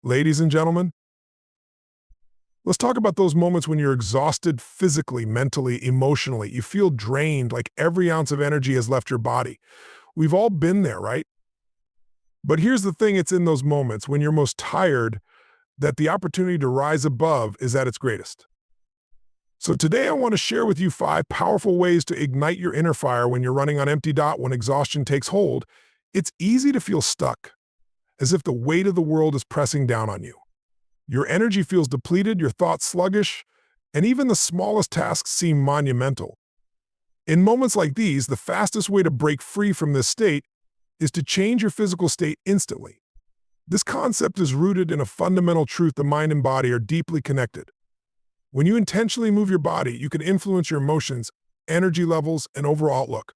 Ladies and gentlemen, let's talk about those moments when you're exhausted physically, mentally, emotionally. You feel drained, like every ounce of energy has left your body. We've all been there, right? But here's the thing, it's in those moments when you're most tired that the opportunity to rise above is at its greatest. So today I want to share with you 5 powerful ways to ignite your inner fire when you're running on empty. When exhaustion takes hold, it's easy to feel stuck, as if the weight of the world is pressing down on you. Your energy feels depleted, your thoughts sluggish, and even the smallest tasks seem monumental. In moments like these, the fastest way to break free from this state is to change your physical state instantly. This concept is rooted in a fundamental truth: the mind and body are deeply connected. When you intentionally move your body, you can influence your emotions, energy levels, and overall outlook.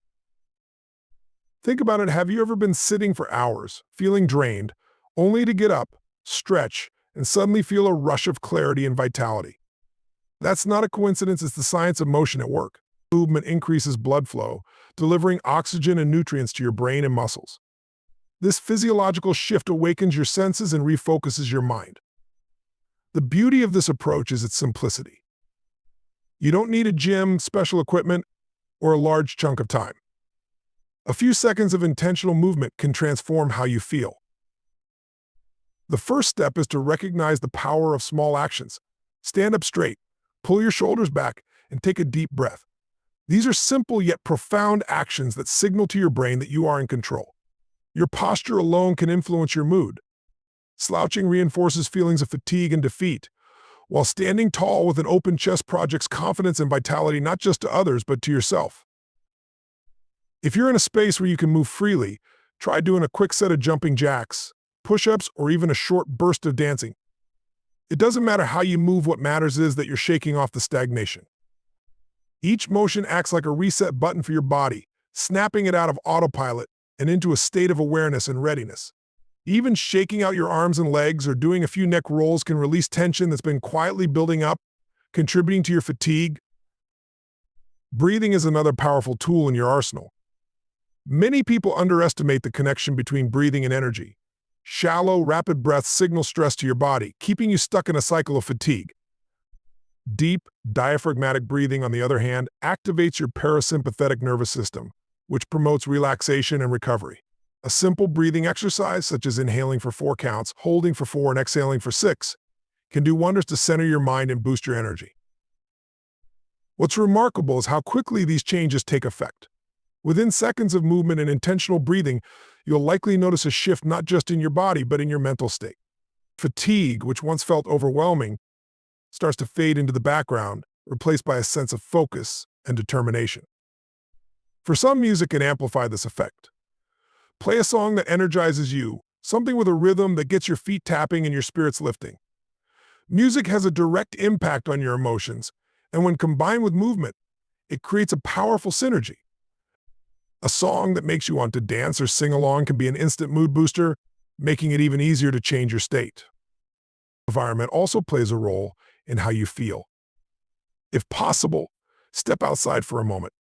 Think about it. Have you ever been sitting for hours, feeling drained, only to get up, stretch, and suddenly feel a rush of clarity and vitality? That's not a coincidence, it's the science of motion at work. Movement increases blood flow, delivering oxygen and nutrients to your brain and muscles. This physiological shift awakens your senses and refocuses your mind. The beauty of this approach is its simplicity. You don't need a gym, special equipment, or a large chunk of time. A few seconds of intentional movement can transform how you feel. The first step is to recognize the power of small actions. Stand up straight, pull your shoulders back, and take a deep breath. These are simple yet profound actions that signal to your brain that you are in control. Your posture alone can influence your mood. Slouching reinforces feelings of fatigue and defeat, while standing tall with an open chest projects confidence and vitality not just to others but to yourself. If you're in a space where you can move freely, try doing a quick set of jumping jacks, push-ups, or even a short burst of dancing. It doesn't matter how you move, what matters is that you're shaking off the stagnation. Each motion acts like a reset button for your body, snapping it out of autopilot and into a state of awareness and readiness. Even shaking out your arms and legs or doing a few neck rolls can release tension that's been quietly building up, contributing to your fatigue. Breathing is another powerful tool in your arsenal. Many people underestimate the connection between breathing and energy. Shallow, rapid breaths signal stress to your body, keeping you stuck in a cycle of fatigue. Deep, diaphragmatic breathing, on the other hand, activates your parasympathetic nervous system, which promotes relaxation and recovery. A simple breathing exercise, such as inhaling for 4 counts, holding for 4, and exhaling for 6, can do wonders to center your mind and boost your energy. What's remarkable is how quickly these changes take effect. Within seconds of movement and intentional breathing, you'll likely notice a shift not just in your body but in your mental state. Fatigue, which once felt overwhelming, starts to fade into the background, replaced by a sense of focus and determination. For some, music can amplify this effect. Play a song that energizes you, something with a rhythm that gets your feet tapping and your spirits lifting. Music has a direct impact on your emotions, and when combined with movement, it creates a powerful synergy. A song that makes you want to dance or sing along can be an instant mood booster, making it even easier to change your state. Environment also plays a role in how you feel. If possible, step outside for a moment.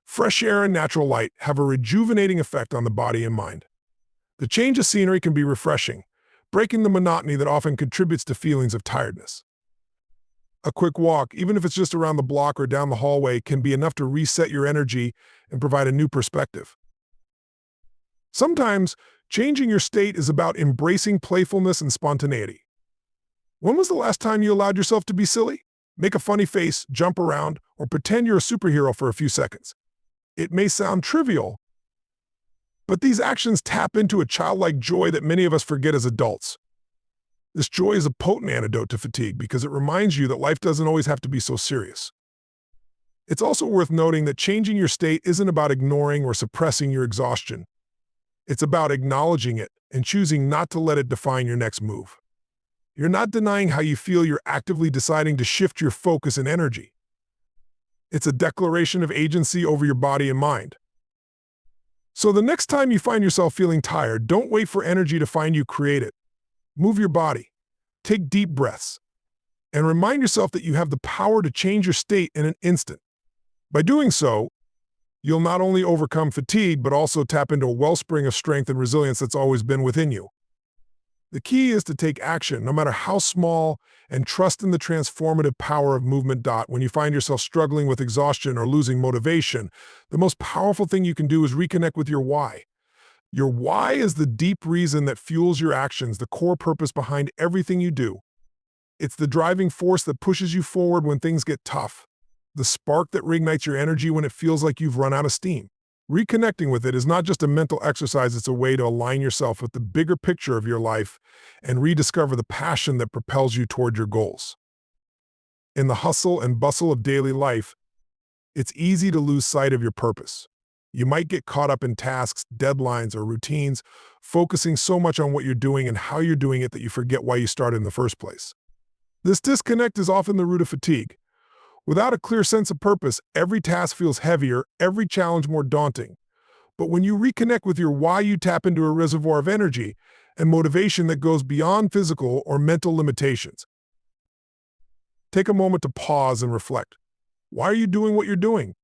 Fresh air and natural light have a rejuvenating effect on the body and mind. The change of scenery can be refreshing, breaking the monotony that often contributes to feelings of tiredness. A quick walk, even if it's just around the block or down the hallway, can be enough to reset your energy and provide a new perspective. Sometimes, changing your state is about embracing playfulness and spontaneity. When was the last time you allowed yourself to be silly? Make a funny face, jump around, or pretend you're a superhero for a few seconds. It may sound trivial, but these actions tap into a childlike joy that many of us forget as adults. This joy is a potent antidote to fatigue because it reminds you that life doesn't always have to be so serious. It's also worth noting that changing your state isn't about ignoring or suppressing your exhaustion. It's about acknowledging it and choosing not to let it define your next move. You're not denying how you feel, you're actively deciding to shift your focus and energy. It's a declaration of agency over your body and mind. So the next time you find yourself feeling tired, don't wait for energy to find you, create it. Move your body, take deep breaths, and remind yourself that you have the power to change your state in an instant. By doing so, you'll not only overcome fatigue, but also tap into a wellspring of strength and resilience that's always been within you. The key is to take action, no matter how small, and trust in the transformative power of movement. When you find yourself struggling with exhaustion or losing motivation, the most powerful thing you can do is reconnect with your why. Your why is the deep reason that fuels your actions, the core purpose behind everything you do. It's the driving force that pushes you forward when things get tough, the spark that reignites your energy when it feels like you've run out of steam. Reconnecting with it is not just a mental exercise, it's a way to align yourself with the bigger picture of your life and rediscover the passion that propels you toward your goals. In the hustle and bustle of daily life, it's easy to lose sight of your purpose. You might get caught up in tasks, deadlines, or routines, focusing so much on what you're doing and how you're doing it that you forget why you started in the first place. This disconnect is often the root of fatigue. Without a clear sense of purpose, every task feels heavier, every challenge more daunting. But when you reconnect with your why, you tap into a reservoir of energy and motivation that goes beyond physical or mental limitations. Take a moment to pause and reflect. Why are you doing what you're doing?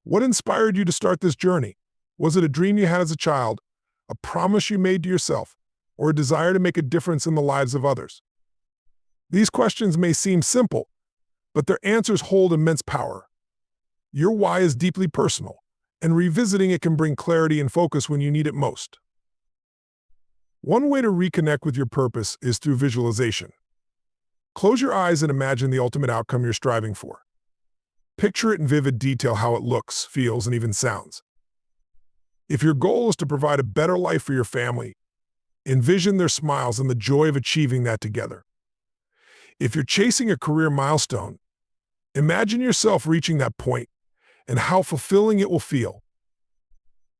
What inspired you to start this journey? Was it a dream you had as a child, a promise you made to yourself, or a desire to make a difference in the lives of others? These questions may seem simple, but their answers hold immense power. Your why is deeply personal, and revisiting it can bring clarity and focus when you need it most. One way to reconnect with your purpose is through visualization. Close your eyes and imagine the ultimate outcome you're striving for. Picture it in vivid detail, how it looks, feels, and even sounds. If your goal is to provide a better life for your family, envision their smiles and the joy of achieving that together. If you're chasing a career milestone, imagine yourself reaching that point and how fulfilling it will feel.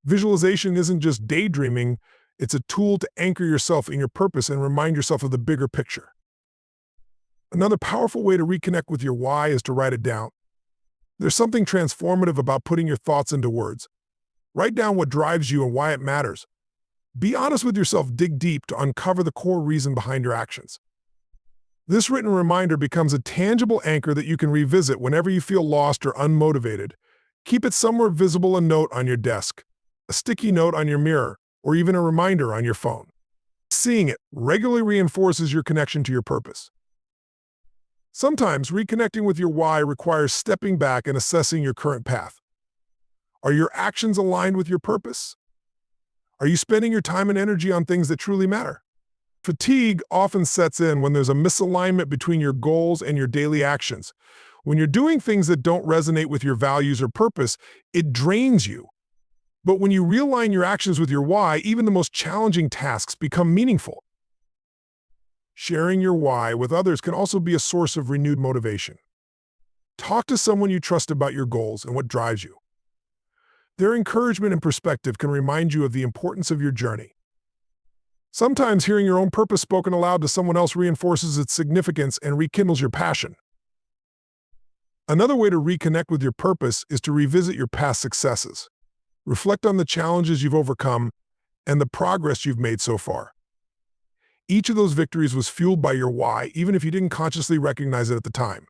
Visualization isn't just daydreaming, it's a tool to anchor yourself in your purpose and remind yourself of the bigger picture. Another powerful way to reconnect with your why is to write it down. There's something transformative about putting your thoughts into words. Write down what drives you and why it matters. Be honest with yourself, dig deep to uncover the core reason behind your actions. This written reminder becomes a tangible anchor that you can revisit whenever you feel lost or unmotivated. Keep it somewhere visible, a note on your desk, a sticky note on your mirror, or even a reminder on your phone. Seeing it regularly reinforces your connection to your purpose. Sometimes reconnecting with your why requires stepping back and assessing your current path. Are your actions aligned with your purpose? Are you spending your time and energy on things that truly matter? Fatigue often sets in when there's a misalignment between your goals and your daily actions. When you're doing things that don't resonate with your values or purpose, it drains you. But when you realign your actions with your why, even the most challenging tasks become meaningful. Sharing your why with others can also be a source of renewed motivation. Talk to someone you trust about your goals and what drives you. Their encouragement and perspective can remind you of the importance of your journey. Sometimes hearing your own purpose spoken aloud to someone else reinforces its significance and rekindles your passion. Another way to reconnect with your purpose is to revisit your past successes. Reflect on the challenges you've overcome and the progress you've made so far. Each of those victories was fueled by your why, even if you didn't consciously recognize it at the time.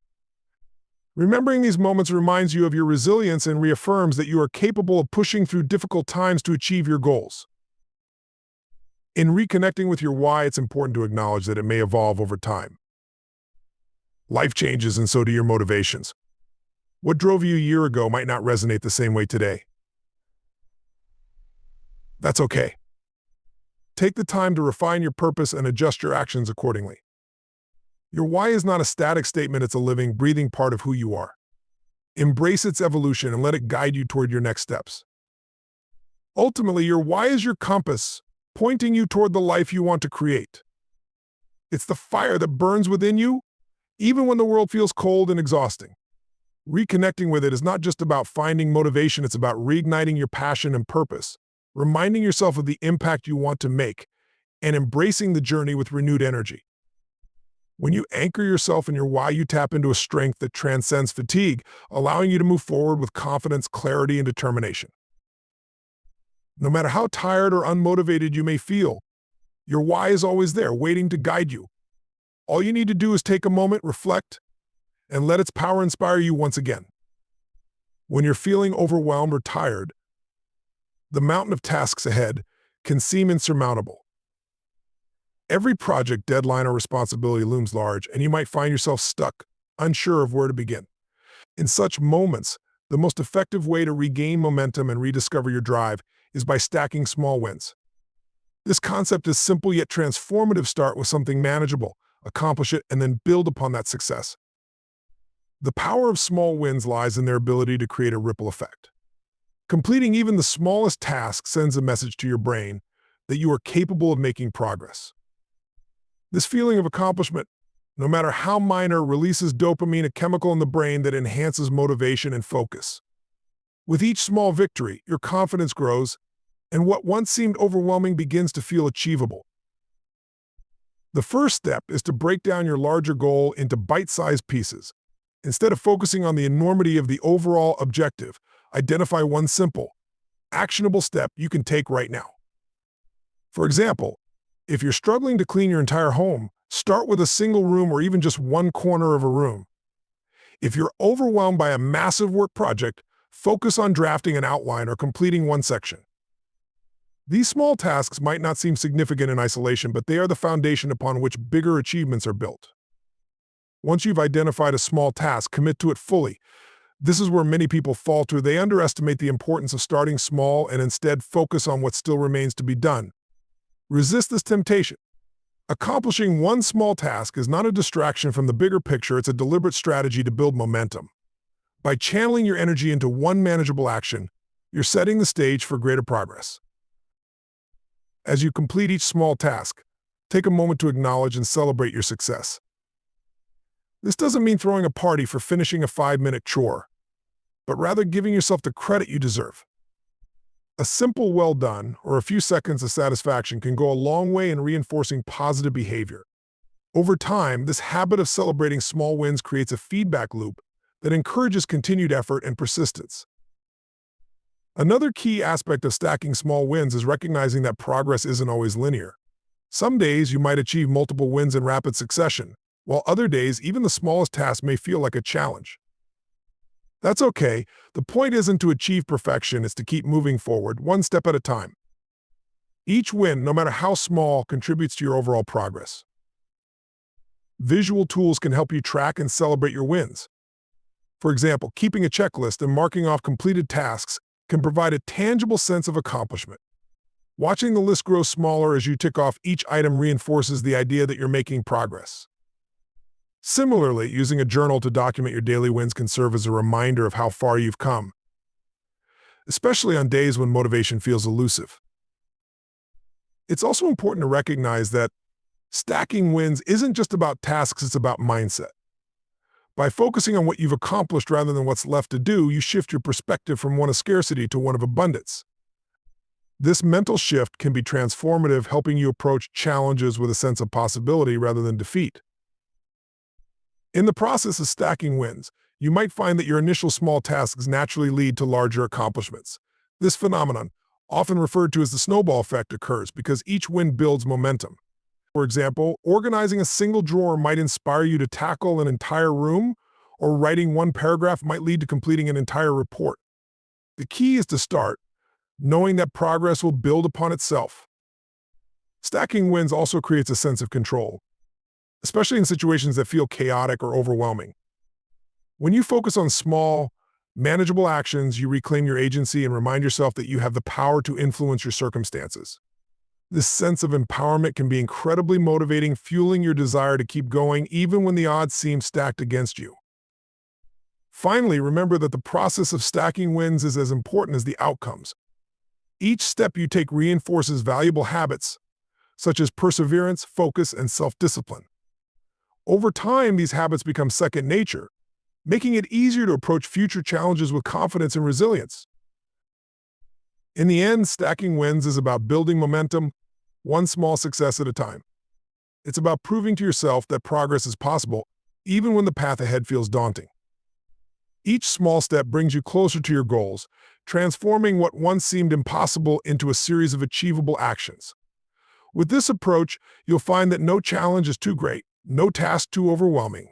Remembering these moments reminds you of your resilience and reaffirms that you are capable of pushing through difficult times to achieve your goals. In reconnecting with your why, it's important to acknowledge that it may evolve over time. Life changes, and so do your motivations. What drove you a year ago might not resonate the same way today. That's okay. Take the time to refine your purpose and adjust your actions accordingly. Your why is not a static statement, it's a living, breathing part of who you are. Embrace its evolution and let it guide you toward your next steps. Ultimately, your why is your compass, pointing you toward the life you want to create. It's the fire that burns within you, even when the world feels cold and exhausting. Reconnecting with it is not just about finding motivation, it's about reigniting your passion and purpose, reminding yourself of the impact you want to make, and embracing the journey with renewed energy. When you anchor yourself in your why, you tap into a strength that transcends fatigue, allowing you to move forward with confidence, clarity, and determination. No matter how tired or unmotivated you may feel, your why is always there, waiting to guide you. All you need to do is take a moment, reflect, and let its power inspire you once again. When you're feeling overwhelmed or tired, the mountain of tasks ahead can seem insurmountable. Every project, deadline, or responsibility looms large, and you might find yourself stuck, unsure of where to begin. In such moments, the most effective way to regain momentum and rediscover your drive is by stacking small wins. This concept is simple yet transformative. Start with something manageable, accomplish it, and then build upon that success. The power of small wins lies in their ability to create a ripple effect. Completing even the smallest task sends a message to your brain that you are capable of making progress. This feeling of accomplishment, no matter how minor, releases dopamine, a chemical in the brain that enhances motivation and focus. With each small victory, your confidence grows, and what once seemed overwhelming begins to feel achievable. The first step is to break down your larger goal into bite-sized pieces. Instead of focusing on the enormity of the overall objective, identify one simple, actionable step you can take right now. For example, if you're struggling to clean your entire home, start with a single room or even just one corner of a room. If you're overwhelmed by a massive work project, focus on drafting an outline or completing one section. These small tasks might not seem significant in isolation, but they are the foundation upon which bigger achievements are built. Once you've identified a small task, commit to it fully. This is where many people falter. They underestimate the importance of starting small and instead focus on what still remains to be done. Resist this temptation. Accomplishing one small task is not a distraction from the bigger picture, it's a deliberate strategy to build momentum. By channeling your energy into one manageable action, you're setting the stage for greater progress. As you complete each small task, take a moment to acknowledge and celebrate your success. This doesn't mean throwing a party for finishing a 5-minute chore, but rather giving yourself the credit you deserve. A simple well done or a few seconds of satisfaction can go a long way in reinforcing positive behavior. Over time, this habit of celebrating small wins creates a feedback loop that encourages continued effort and persistence. Another key aspect of stacking small wins is recognizing that progress isn't always linear. Some days you might achieve multiple wins in rapid succession, while other days even the smallest task may feel like a challenge. That's okay. The point isn't to achieve perfection, it's to keep moving forward, one step at a time. Each win, no matter how small, contributes to your overall progress. Visual tools can help you track and celebrate your wins. For example, keeping a checklist and marking off completed tasks can provide a tangible sense of accomplishment. Watching the list grow smaller as you tick off each item reinforces the idea that you're making progress. Similarly, using a journal to document your daily wins can serve as a reminder of how far you've come, especially on days when motivation feels elusive. It's also important to recognize that stacking wins isn't just about tasks, it's about mindset. By focusing on what you've accomplished rather than what's left to do, you shift your perspective from one of scarcity to one of abundance. This mental shift can be transformative, helping you approach challenges with a sense of possibility rather than defeat. In the process of stacking wins, you might find that your initial small tasks naturally lead to larger accomplishments. This phenomenon, often referred to as the snowball effect, occurs because each win builds momentum. For example, organizing a single drawer might inspire you to tackle an entire room, or writing one paragraph might lead to completing an entire report. The key is to start, knowing that progress will build upon itself. Stacking wins also creates a sense of control, especially in situations that feel chaotic or overwhelming. When you focus on small, manageable actions, you reclaim your agency and remind yourself that you have the power to influence your circumstances. This sense of empowerment can be incredibly motivating, fueling your desire to keep going even when the odds seem stacked against you. Finally, remember that the process of stacking wins is as important as the outcomes. Each step you take reinforces valuable habits, such as perseverance, focus, and self-discipline. Over time, these habits become second nature, making it easier to approach future challenges with confidence and resilience. In the end, stacking wins is about building momentum, one small success at a time. It's about proving to yourself that progress is possible, even when the path ahead feels daunting. Each small step brings you closer to your goals, transforming what once seemed impossible into a series of achievable actions. With this approach, you'll find that no challenge is too great, no task too overwhelming.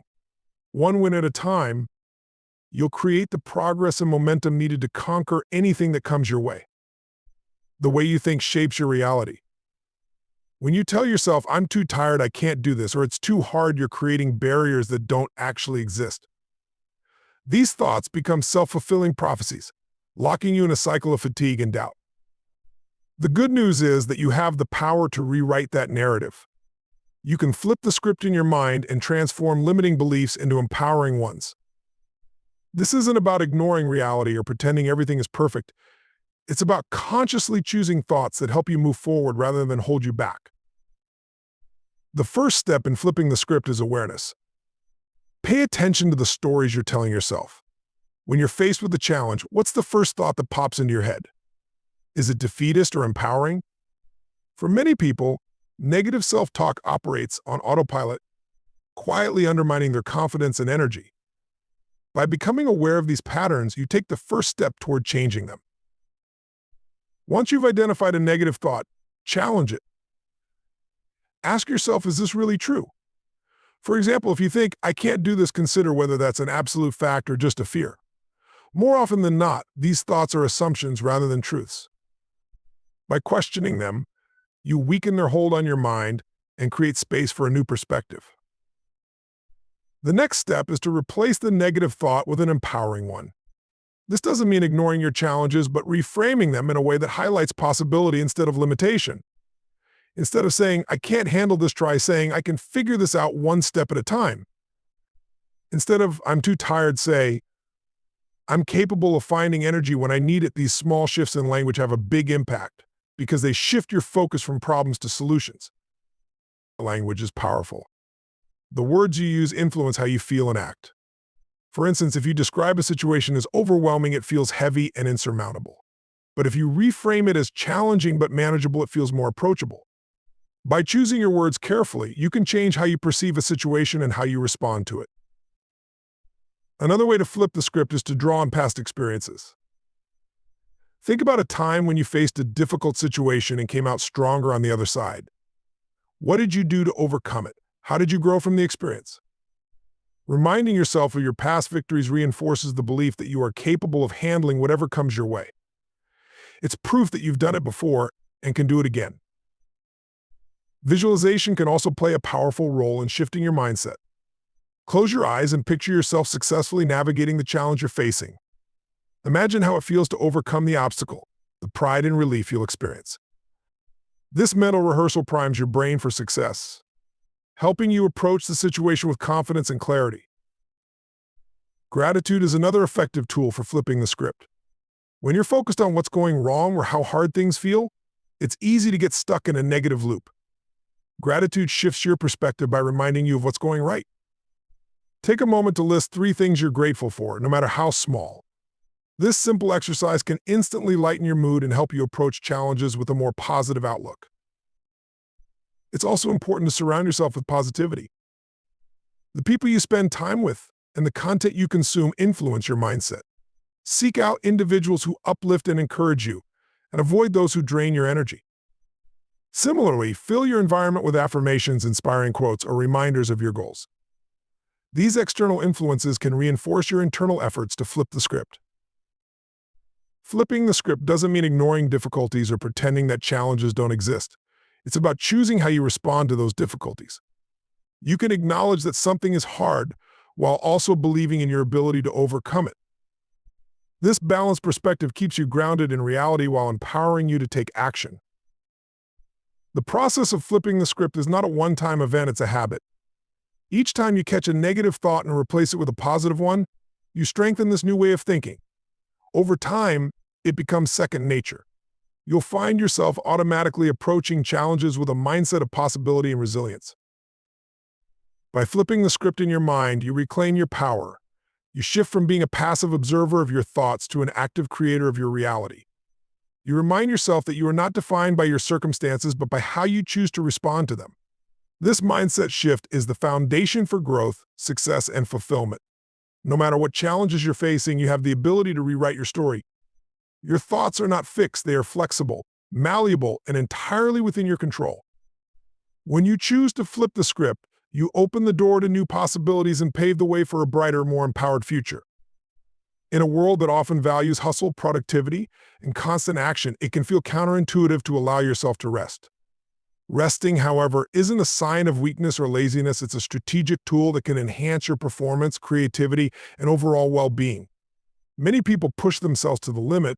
One win at a time, you'll create the progress and momentum needed to conquer anything that comes your way. The way you think shapes your reality. When you tell yourself, I'm too tired, I can't do this, or it's too hard, you're creating barriers that don't actually exist. These thoughts become self-fulfilling prophecies, locking you in a cycle of fatigue and doubt. The good news is that you have the power to rewrite that narrative. You can flip the script in your mind and transform limiting beliefs into empowering ones. This isn't about ignoring reality or pretending everything is perfect. It's about consciously choosing thoughts that help you move forward rather than hold you back. The first step in flipping the script is awareness. Pay attention to the stories you're telling yourself. When you're faced with a challenge, what's the first thought that pops into your head? Is it defeatist or empowering? For many people, negative self-talk operates on autopilot, quietly undermining their confidence and energy. By becoming aware of these patterns, you take the first step toward changing them. Once you've identified a negative thought, challenge it. Ask yourself, is this really true? For example, if you think, I can't do this, consider whether that's an absolute fact or just a fear. More often than not, these thoughts are assumptions rather than truths. By questioning them, you weaken their hold on your mind and create space for a new perspective. The next step is to replace the negative thought with an empowering one. This doesn't mean ignoring your challenges, but reframing them in a way that highlights possibility instead of limitation. Instead of saying, I can't handle this, try saying, I can figure this out one step at a time. Instead of, I'm too tired, say, I'm capable of finding energy when I need it. These small shifts in language have a big impact because they shift your focus from problems to solutions. Language is powerful. The words you use influence how you feel and act. For instance, if you describe a situation as overwhelming, it feels heavy and insurmountable. But if you reframe it as challenging but manageable, it feels more approachable. By choosing your words carefully, you can change how you perceive a situation and how you respond to it. Another way to flip the script is to draw on past experiences. Think about a time when you faced a difficult situation and came out stronger on the other side. What did you do to overcome it? How did you grow from the experience? Reminding yourself of your past victories reinforces the belief that you are capable of handling whatever comes your way. It's proof that you've done it before and can do it again. Visualization can also play a powerful role in shifting your mindset. Close your eyes and picture yourself successfully navigating the challenge you're facing. Imagine how it feels to overcome the obstacle, the pride and relief you'll experience. This mental rehearsal primes your brain for success, helping you approach the situation with confidence and clarity. Gratitude is another effective tool for flipping the script. When you're focused on what's going wrong or how hard things feel, it's easy to get stuck in a negative loop. Gratitude shifts your perspective by reminding you of what's going right. Take a moment to list 3 things you're grateful for, no matter how small. This simple exercise can instantly lighten your mood and help you approach challenges with a more positive outlook. It's also important to surround yourself with positivity. The people you spend time with and the content you consume influence your mindset. Seek out individuals who uplift and encourage you, and avoid those who drain your energy. Similarly, fill your environment with affirmations, inspiring quotes, or reminders of your goals. These external influences can reinforce your internal efforts to flip the script. Flipping the script doesn't mean ignoring difficulties or pretending that challenges don't exist. It's about choosing how you respond to those difficulties. You can acknowledge that something is hard while also believing in your ability to overcome it. This balanced perspective keeps you grounded in reality while empowering you to take action. The process of flipping the script is not a one-time event, it's a habit. Each time you catch a negative thought and replace it with a positive one, you strengthen this new way of thinking. Over time, it becomes second nature. You'll find yourself automatically approaching challenges with a mindset of possibility and resilience. By flipping the script in your mind, you reclaim your power. You shift from being a passive observer of your thoughts to an active creator of your reality. You remind yourself that you are not defined by your circumstances, but by how you choose to respond to them. This mindset shift is the foundation for growth, success, and fulfillment. No matter what challenges you're facing, you have the ability to rewrite your story. Your thoughts are not fixed, they are flexible, malleable, and entirely within your control. When you choose to flip the script, you open the door to new possibilities and pave the way for a brighter, more empowered future. In a world that often values hustle, productivity, and constant action, it can feel counterintuitive to allow yourself to rest. Resting, however, isn't a sign of weakness or laziness. It's a strategic tool that can enhance your performance, creativity, and overall well-being. Many people push themselves to the limit,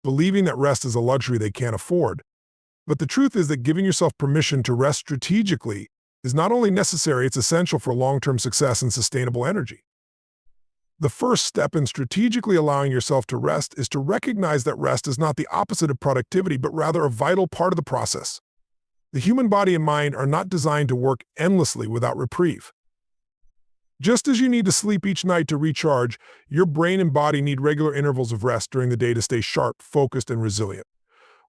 believing that rest is a luxury they can't afford. But the truth is that giving yourself permission to rest strategically is not only necessary, it's essential for long-term success and sustainable energy. The first step in strategically allowing yourself to rest is to recognize that rest is not the opposite of productivity, but rather a vital part of the process. The human body and mind are not designed to work endlessly without reprieve. Just as you need to sleep each night to recharge, your brain and body need regular intervals of rest during the day to stay sharp, focused, and resilient.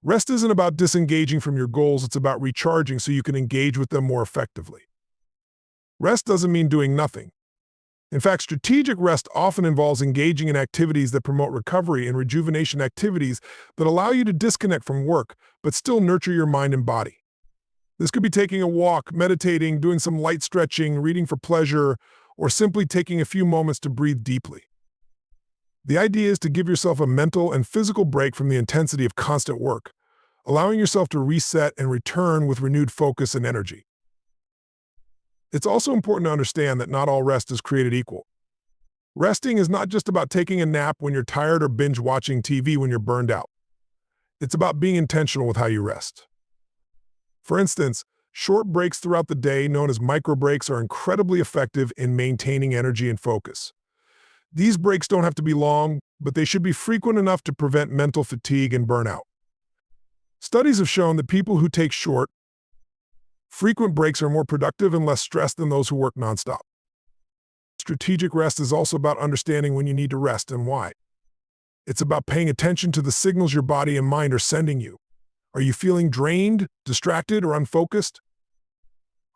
Rest isn't about disengaging from your goals, it's about recharging so you can engage with them more effectively. Rest doesn't mean doing nothing. In fact, strategic rest often involves engaging in activities that promote recovery and rejuvenation, activities that allow you to disconnect from work but still nurture your mind and body. This could be taking a walk, meditating, doing some light stretching, reading for pleasure, or simply taking a few moments to breathe deeply. The idea is to give yourself a mental and physical break from the intensity of constant work, allowing yourself to reset and return with renewed focus and energy. It's also important to understand that not all rest is created equal. Resting is not just about taking a nap when you're tired or binge watching TV when you're burned out. It's about being intentional with how you rest. For instance, short breaks throughout the day, known as micro breaks, are incredibly effective in maintaining energy and focus. These breaks don't have to be long, but they should be frequent enough to prevent mental fatigue and burnout. Studies have shown that people who take short, frequent breaks are more productive and less stressed than those who work nonstop. Strategic rest is also about understanding when you need to rest and why. It's about paying attention to the signals your body and mind are sending you. Are you feeling drained, distracted, or unfocused?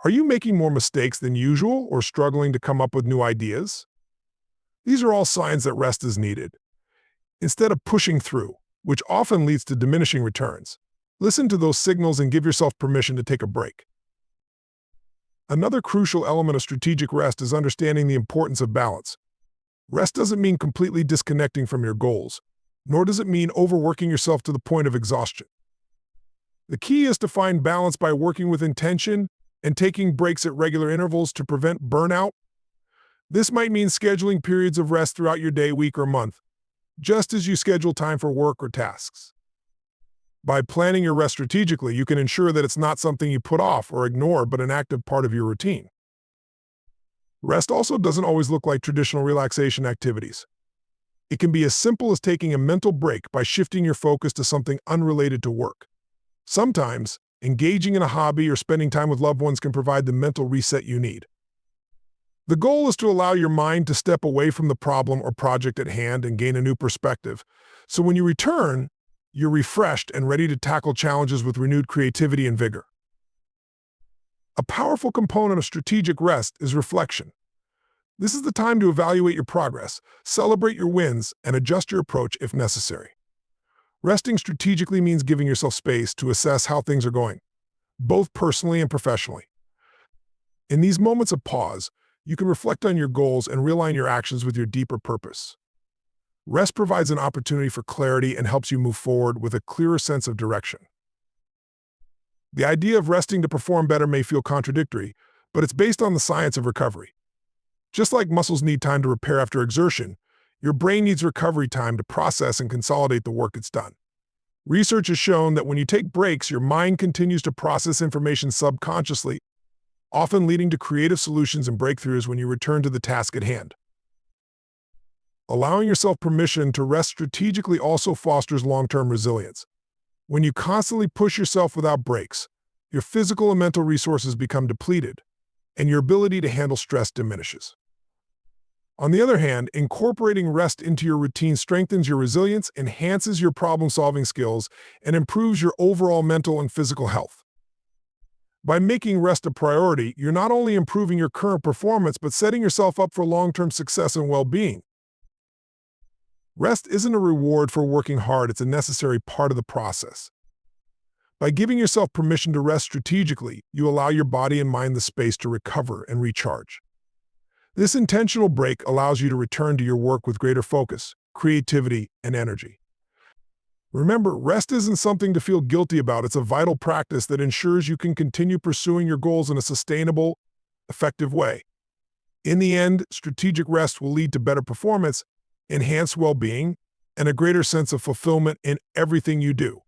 Are you making more mistakes than usual or struggling to come up with new ideas? These are all signs that rest is needed. Instead of pushing through, which often leads to diminishing returns, listen to those signals and give yourself permission to take a break. Another crucial element of strategic rest is understanding the importance of balance. Rest doesn't mean completely disconnecting from your goals, nor does it mean overworking yourself to the point of exhaustion. The key is to find balance by working with intention and taking breaks at regular intervals to prevent burnout. This might mean scheduling periods of rest throughout your day, week, or month, just as you schedule time for work or tasks. By planning your rest strategically, you can ensure that it's not something you put off or ignore, but an active part of your routine. Rest also doesn't always look like traditional relaxation activities. It can be as simple as taking a mental break by shifting your focus to something unrelated to work. Sometimes, engaging in a hobby or spending time with loved ones can provide the mental reset you need. The goal is to allow your mind to step away from the problem or project at hand and gain a new perspective. So when you return, you're refreshed and ready to tackle challenges with renewed creativity and vigor. A powerful component of strategic rest is reflection. This is the time to evaluate your progress, celebrate your wins, and adjust your approach if necessary. Resting strategically means giving yourself space to assess how things are going, both personally and professionally. In these moments of pause, you can reflect on your goals and realign your actions with your deeper purpose. Rest provides an opportunity for clarity and helps you move forward with a clearer sense of direction. The idea of resting to perform better may feel contradictory, but it's based on the science of recovery. Just like muscles need time to repair after exertion, your brain needs recovery time to process and consolidate the work it's done. Research has shown that when you take breaks, your mind continues to process information subconsciously, often leading to creative solutions and breakthroughs when you return to the task at hand. Allowing yourself permission to rest strategically also fosters long-term resilience. When you constantly push yourself without breaks, your physical and mental resources become depleted, and your ability to handle stress diminishes. On the other hand, incorporating rest into your routine strengthens your resilience, enhances your problem-solving skills, and improves your overall mental and physical health. By making rest a priority, you're not only improving your current performance, but setting yourself up for long-term success and well-being. Rest isn't a reward for working hard, it's a necessary part of the process. By giving yourself permission to rest strategically, you allow your body and mind the space to recover and recharge. This intentional break allows you to return to your work with greater focus, creativity, and energy. Remember, rest isn't something to feel guilty about. It's a vital practice that ensures you can continue pursuing your goals in a sustainable, effective way. In the end, strategic rest will lead to better performance, enhanced well-being, and a greater sense of fulfillment in everything you do.